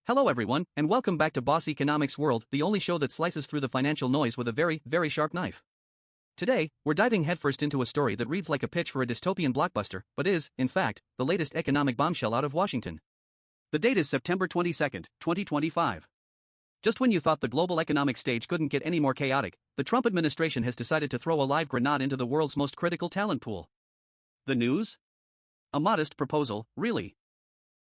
Hello everyone, and welcome back to Boss Economics World, the only show that slices through the financial noise with a very, very sharp knife. Today, we're diving headfirst into a story that reads like a pitch for a dystopian blockbuster, but is, in fact, the latest economic bombshell out of Washington. The date is September 22, 2025. Just when you thought the global economic stage couldn't get any more chaotic, the Trump administration has decided to throw a live grenade into the world's most critical talent pool. The news? A modest proposal, really.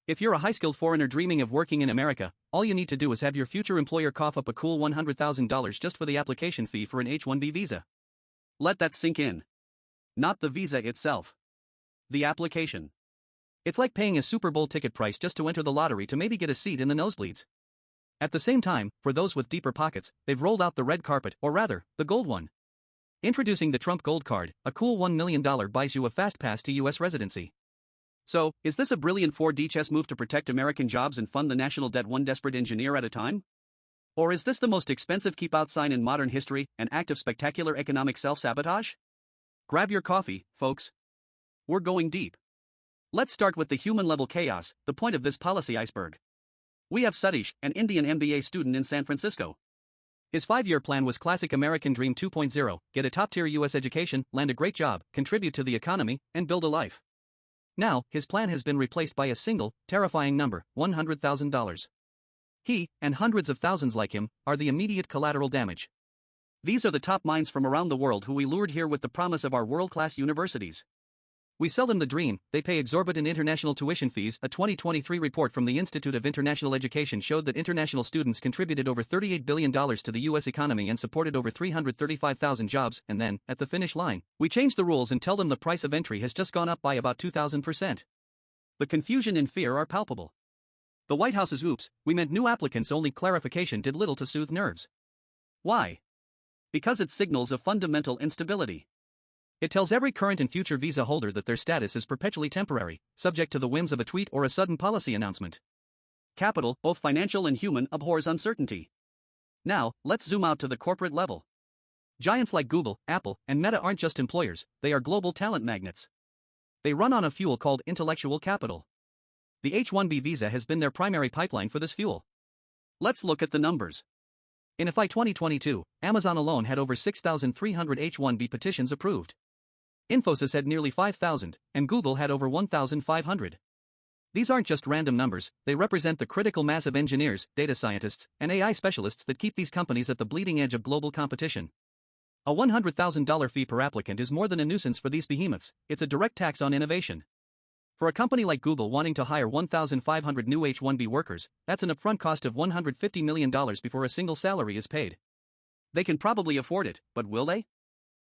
If you're a high-skilled foreigner dreaming of working in America, all you need to do is have your future employer cough up a cool $100,000 just for the application fee for an H-1B visa. Let that sink in. Not the visa itself. The application. It's like paying a Super Bowl ticket price just to enter the lottery to maybe get a seat in the nosebleeds. At the same time, for those with deeper pockets, they've rolled out the red carpet, or rather, the gold one. Introducing the Trump Gold Card, a cool $1 million buys you a fast pass to U.S. residency. So, is this a brilliant 4D chess move to protect American jobs and fund the national debt one desperate engineer at a time? Or is this the most expensive keep-out sign in modern history, an act of spectacular economic self-sabotage? Grab your coffee, folks. We're going deep. Let's start with the human-level chaos, the point of this policy iceberg. We have Satish, an Indian MBA student in San Francisco. His 5-year plan was classic American Dream 2.0, get a top-tier U.S. education, land a great job, contribute to the economy, and build a life. Now, his plan has been replaced by a single, terrifying number, $100,000. He, and hundreds of thousands like him, are the immediate collateral damage. These are the top minds from around the world who we lured here with the promise of our world-class universities. We sell them the dream, they pay exorbitant international tuition fees. A 2023 report from the Institute of International Education showed that international students contributed over $38 billion to the U.S. economy and supported over 335,000 jobs, and then, at the finish line, we change the rules and tell them the price of entry has just gone up by about 2,000%. The confusion and fear are palpable. The White House's oops, we meant new applicants only clarification did little to soothe nerves. Why? Because it signals a fundamental instability. It tells every current and future visa holder that their status is perpetually temporary, subject to the whims of a tweet or a sudden policy announcement. Capital, both financial and human, abhors uncertainty. Now, let's zoom out to the corporate level. Giants like Google, Apple, and Meta aren't just employers, they are global talent magnets. They run on a fuel called intellectual capital. The H-1B visa has been their primary pipeline for this fuel. Let's look at the numbers. In FY 2022, Amazon alone had over 6,300 H-1B petitions approved. Infosys had nearly 5,000, and Google had over 1,500. These aren't just random numbers, they represent the critical mass of engineers, data scientists, and AI specialists that keep these companies at the bleeding edge of global competition. A $100,000 fee per applicant is more than a nuisance for these behemoths, it's a direct tax on innovation. For a company like Google wanting to hire 1,500 new H-1B workers, that's an upfront cost of $150 million before a single salary is paid. They can probably afford it, but will they?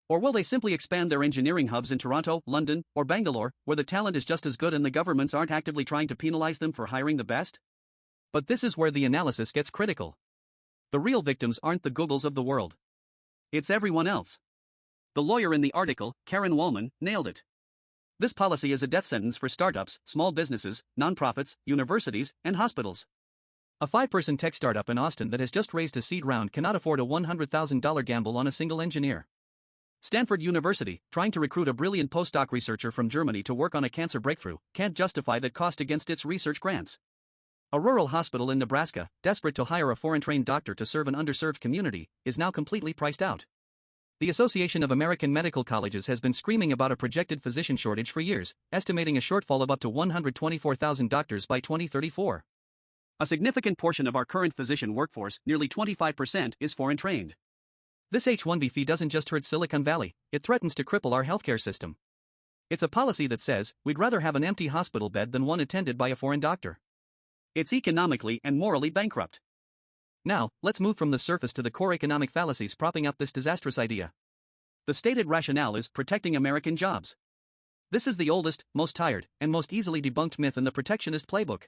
Or will they simply expand their engineering hubs in Toronto, London, or Bangalore, where the talent is just as good and the governments aren't actively trying to penalize them for hiring the best? But this is where the analysis gets critical. The real victims aren't the Googles of the world. It's everyone else. The lawyer in the article, Karen Wallman, nailed it. This policy is a death sentence for startups, small businesses, nonprofits, universities, and hospitals. A 5-person tech startup in Austin that has just raised a seed round cannot afford a $100,000 gamble on a single engineer. Stanford University, trying to recruit a brilliant postdoc researcher from Germany to work on a cancer breakthrough, can't justify that cost against its research grants. A rural hospital in Nebraska, desperate to hire a foreign-trained doctor to serve an underserved community, is now completely priced out. The Association of American Medical Colleges has been screaming about a projected physician shortage for years, estimating a shortfall of up to 124,000 doctors by 2034. A significant portion of our current physician workforce, nearly 25%, is foreign-trained. This H-1B fee doesn't just hurt Silicon Valley, it threatens to cripple our healthcare system. It's a policy that says, we'd rather have an empty hospital bed than one attended by a foreign doctor. It's economically and morally bankrupt. Now, let's move from the surface to the core economic fallacies propping up this disastrous idea. The stated rationale is protecting American jobs. This is the oldest, most tired, and most easily debunked myth in the protectionist playbook.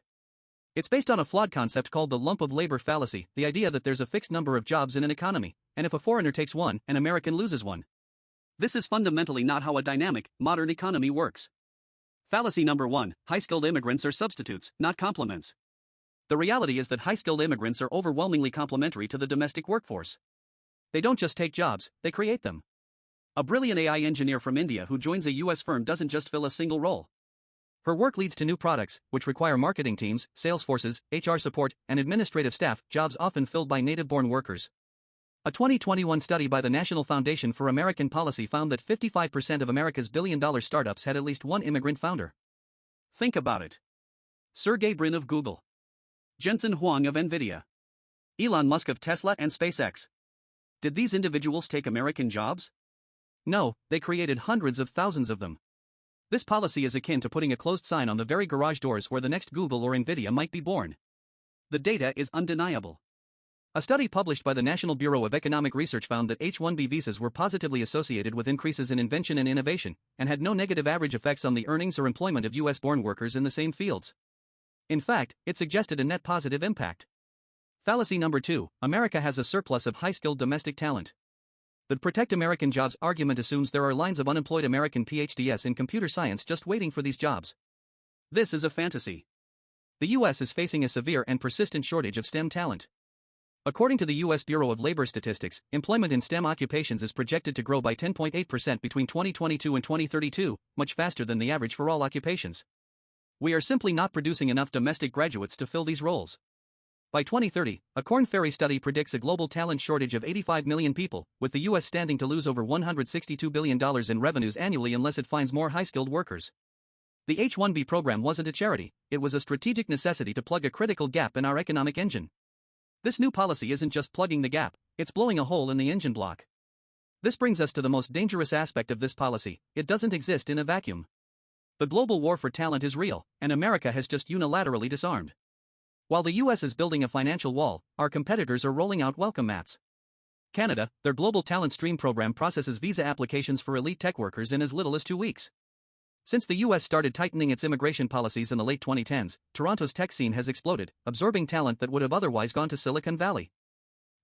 It's based on a flawed concept called the lump of labor fallacy, the idea that there's a fixed number of jobs in an economy, and if a foreigner takes one, an American loses one. This is fundamentally not how a dynamic, modern economy works. Fallacy number 1, high-skilled immigrants are substitutes, not complements. The reality is that high-skilled immigrants are overwhelmingly complementary to the domestic workforce. They don't just take jobs, they create them. A brilliant AI engineer from India who joins a US firm doesn't just fill a single role. Her work leads to new products, which require marketing teams, sales forces, HR support, and administrative staff, jobs often filled by native-born workers. A 2021 study by the National Foundation for American Policy found that 55% of America's billion-dollar startups had at least one immigrant founder. Think about it. Sergey Brin of Google. Jensen Huang of NVIDIA. Elon Musk of Tesla and SpaceX. Did these individuals take American jobs? No, they created hundreds of thousands of them. This policy is akin to putting a closed sign on the very garage doors where the next Google or NVIDIA might be born. The data is undeniable. A study published by the National Bureau of Economic Research found that H-1B visas were positively associated with increases in invention and innovation, and had no negative average effects on the earnings or employment of U.S.-born workers in the same fields. In fact, it suggested a net positive impact. Fallacy number 2, America has a surplus of high-skilled domestic talent. The Protect American Jobs argument assumes there are lines of unemployed American PhDs in computer science just waiting for these jobs. This is a fantasy. The U.S. is facing a severe and persistent shortage of STEM talent. According to the U.S. Bureau of Labor Statistics, employment in STEM occupations is projected to grow by 10.8% between 2022 and 2032, much faster than the average for all occupations. We are simply not producing enough domestic graduates to fill these roles. By 2030, a Korn Ferry study predicts a global talent shortage of 85 million people, with the U.S. standing to lose over $162 billion in revenues annually unless it finds more high-skilled workers. The H-1B program wasn't a charity, it was a strategic necessity to plug a critical gap in our economic engine. This new policy isn't just plugging the gap, it's blowing a hole in the engine block. This brings us to the most dangerous aspect of this policy: it doesn't exist in a vacuum. The global war for talent is real, and America has just unilaterally disarmed. While the U.S. is building a financial wall, our competitors are rolling out welcome mats. Canada, their Global Talent Stream program processes visa applications for elite tech workers in as little as 2 weeks. Since the U.S. started tightening its immigration policies in the late 2010s, Toronto's tech scene has exploded, absorbing talent that would have otherwise gone to Silicon Valley.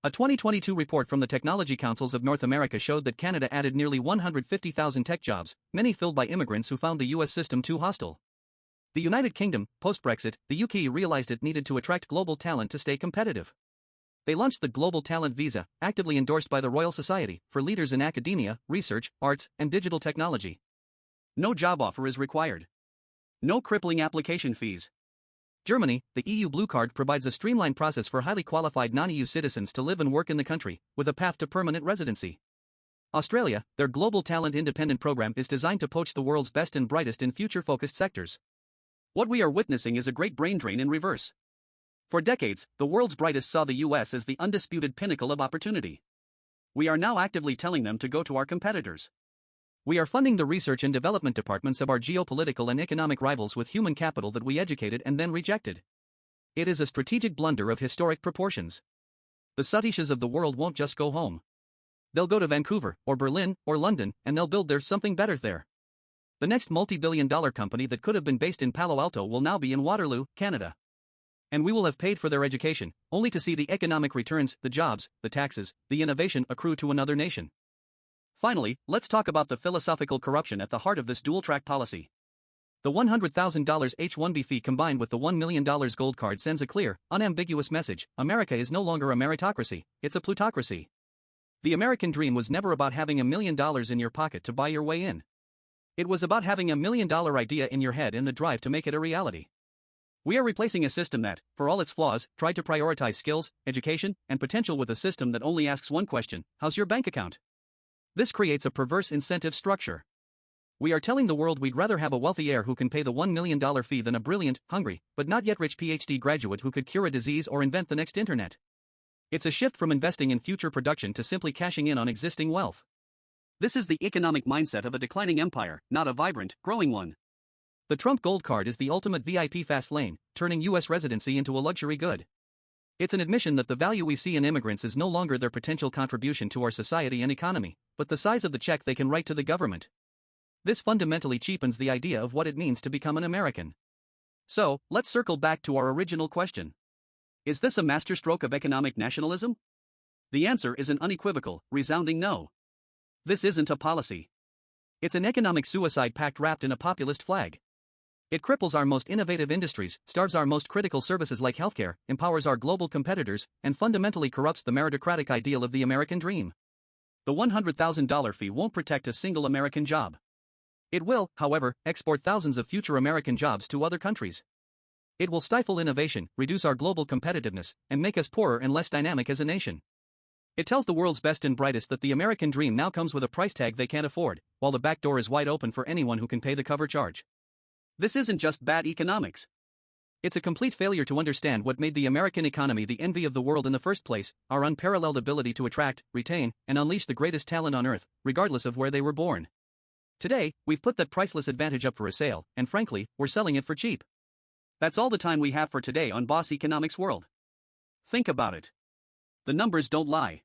A 2022 report from the Technology Councils of North America showed that Canada added nearly 150,000 tech jobs, many filled by immigrants who found the U.S. system too hostile. The United Kingdom, post-Brexit, the UK realized it needed to attract global talent to stay competitive. They launched the Global Talent Visa, actively endorsed by the Royal Society, for leaders in academia, research, arts, and digital technology. No job offer is required. No crippling application fees. Germany, the EU Blue Card provides a streamlined process for highly qualified non-EU citizens to live and work in the country, with a path to permanent residency. Australia, their Global Talent Independent program is designed to poach the world's best and brightest in future-focused sectors. What we are witnessing is a great brain drain in reverse. For decades, the world's brightest saw the US as the undisputed pinnacle of opportunity. We are now actively telling them to go to our competitors. We are funding the research and development departments of our geopolitical and economic rivals with human capital that we educated and then rejected. It is a strategic blunder of historic proportions. The Satishas of the world won't just go home. They'll go to Vancouver, or Berlin, or London, and they'll build their something better there. The next multi-billion-dollar company that could have been based in Palo Alto will now be in Waterloo, Canada. And we will have paid for their education, only to see the economic returns, the jobs, the taxes, the innovation accrue to another nation. Finally, let's talk about the philosophical corruption at the heart of this dual-track policy. The $100,000 H-1B fee combined with the $1 million gold card sends a clear, unambiguous message: America is no longer a meritocracy, it's a plutocracy. The American dream was never about having $1 million in your pocket to buy your way in. It was about having $1 million idea in your head and the drive to make it a reality. We are replacing a system that, for all its flaws, tried to prioritize skills, education, and potential with a system that only asks one question: how's your bank account? This creates a perverse incentive structure. We are telling the world we'd rather have a wealthy heir who can pay the $1 million fee than a brilliant, hungry, but not yet rich PhD graduate who could cure a disease or invent the next internet. It's a shift from investing in future production to simply cashing in on existing wealth. This is the economic mindset of a declining empire, not a vibrant, growing one. The Trump Gold Card is the ultimate VIP fast lane, turning U.S. residency into a luxury good. It's an admission that the value we see in immigrants is no longer their potential contribution to our society and economy, but the size of the check they can write to the government. This fundamentally cheapens the idea of what it means to become an American. So, let's circle back to our original question. Is this a masterstroke of economic nationalism? The answer is an unequivocal, resounding no. This isn't a policy. It's an economic suicide pact wrapped in a populist flag. It cripples our most innovative industries, starves our most critical services like healthcare, empowers our global competitors, and fundamentally corrupts the meritocratic ideal of the American dream. The $100,000 fee won't protect a single American job. It will, however, export thousands of future American jobs to other countries. It will stifle innovation, reduce our global competitiveness, and make us poorer and less dynamic as a nation. It tells the world's best and brightest that the American dream now comes with a price tag they can't afford, while the back door is wide open for anyone who can pay the cover charge. This isn't just bad economics. It's a complete failure to understand what made the American economy the envy of the world in the first place: our unparalleled ability to attract, retain, and unleash the greatest talent on earth, regardless of where they were born. Today, we've put that priceless advantage up for a sale, and frankly, we're selling it for cheap. That's all the time we have for today on Boss Economics World. Think about it. The numbers don't lie.